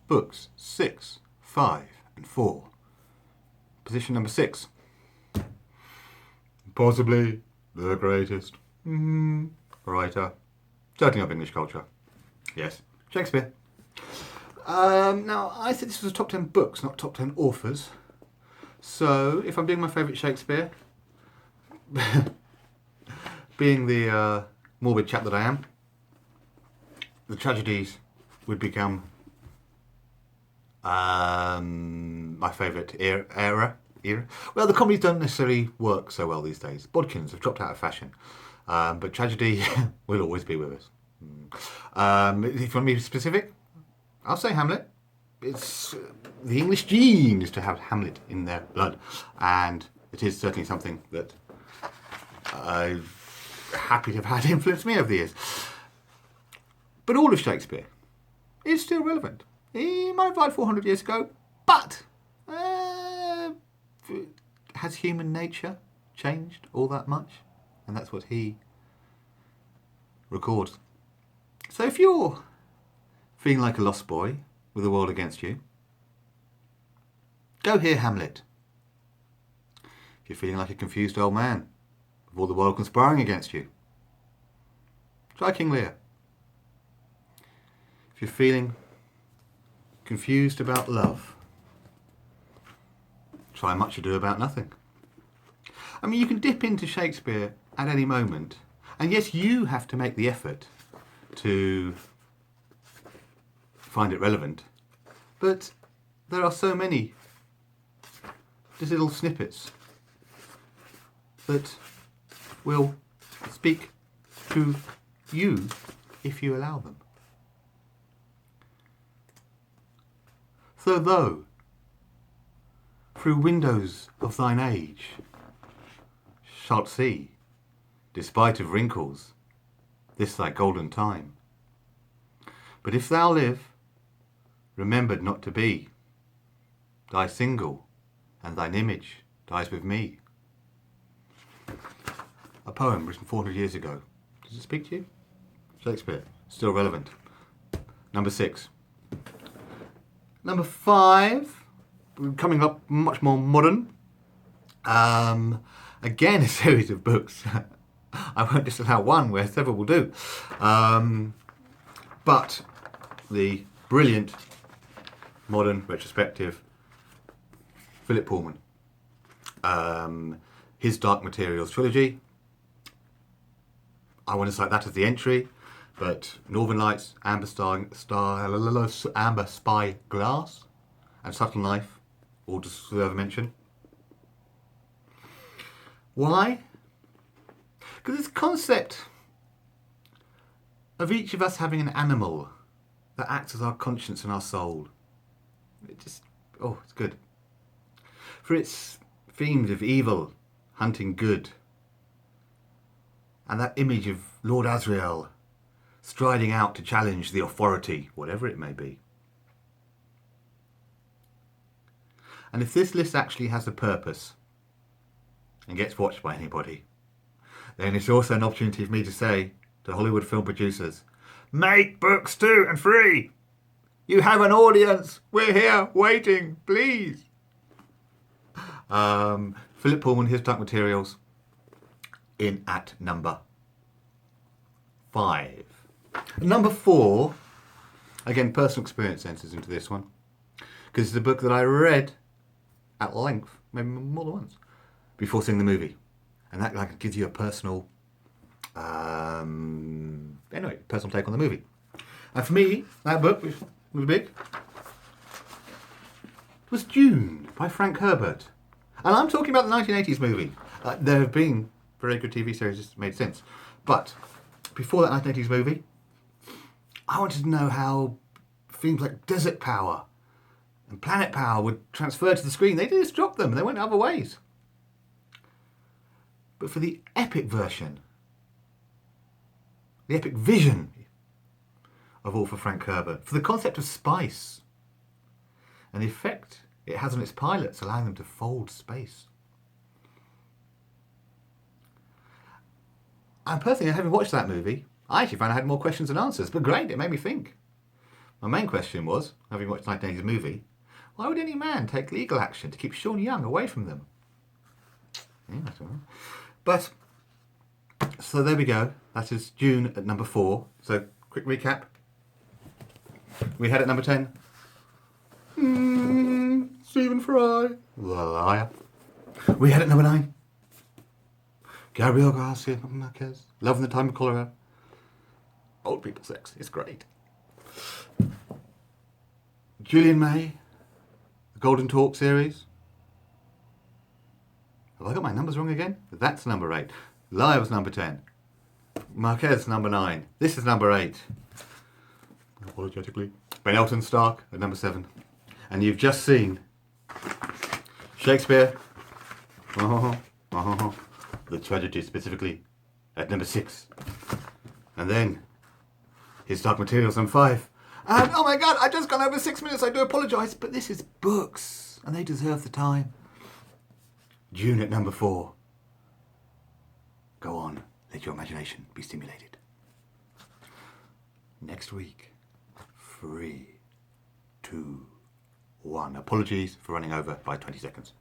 books 6, 5 and 4. Position number 6. Possibly the greatest writer, certainly of English culture. Yes, Shakespeare. Now, I said this was top 10 books, not top 10 authors. So, if I'm doing my favourite Shakespeare, being the morbid chap that I am, the tragedies would become my favourite era. Well, the comedies don't necessarily work so well these days. Bodkins have dropped out of fashion. But tragedy will always be with us. If you want me to be specific, I'll say Hamlet. It's the English gene is to have Hamlet in their blood. And it is certainly something that I'm happy to have had influence me over the years. But all of Shakespeare is still relevant. He might have died 400 years ago, but has human nature changed all that much? And that's what he records. So if you're feeling like a lost boy with the world against you, go hear Hamlet. If you're feeling like a confused old man with all the world conspiring against you, try King Lear. If you're feeling confused about love, try Much Ado About Nothing. I mean, you can dip into Shakespeare at any moment, and yes, you have to make the effort to find it relevant, but there are so many just little snippets that will speak to you if you allow them. So though through windows of thine age shalt see, despite of wrinkles, this thy golden time. But if thou live, remembered not to be, die single, and thine image dies with me. A poem written 400 years ago. Does it speak to you? Shakespeare, still relevant. Number 6. Number 5, coming up much more modern. Again, a series of books. I won't just allow one where several will do. But the brilliant modern retrospective Philip Pullman. His Dark Materials trilogy. I want to cite that as the entry, but Northern Lights, Amber Spy Glass, and Subtle Knife all deserve a mention. Why? Because this concept of each of us having an animal that acts as our conscience and our soul, it's good. For its themes of evil hunting good, and that image of Lord Asriel striding out to challenge the authority, whatever it may be. And if this list actually has a purpose and gets watched by anybody, then it's also an opportunity for me to say to Hollywood film producers, make books 2 and 3. You have an audience. We're here waiting, please. Philip Pullman, His Dark Materials, in at number 5. Number 4, again, personal experience enters into this one, because it's a book that I read at length, maybe more than once, before seeing the movie. And that gives you a personal, personal take on the movie. And for me, that book, which was big, was Dune by Frank Herbert. And I'm talking about the 1980s movie. There have been very good TV series that made sense. But before that 1980s movie, I wanted to know how themes like desert power and planet power would transfer to the screen. They just dropped them. They went other ways. But for the epic version, the epic vision of author Frank Herbert, for the concept of spice and the effect it has on its pilots, allowing them to fold space. And personally, having watched that movie, I actually found I had more questions than answers, but great, it made me think. My main question was, having watched 1980s movie, why would any man take legal action to keep Sean Young away from them? Yeah, I don't know. But, so there we go. That is Dune at number 4. So, quick recap. We had at number 10, Stephen Fry, The Liar. We had at number 9, Gabriel Garcia Marquez, Love in the Time of Cholera. Old people sex is great. Julian May, the Golden Talk series. Have I got my numbers wrong again? That's number 8. Liar was number 10. Marquez, number 9. This is number 8. Apologetically. Ben Elton Stark at number 7. And you've just seen Shakespeare, the tragedy specifically, at number 6. And then His Dark Materials on 5. And oh my god, I've just gone over 6 minutes, I do apologise, but this is books, and they deserve the time. Dune at number 4. Go on, let your imagination be stimulated. Next week, 3, 2, 1. Apologies for running over by 20 seconds.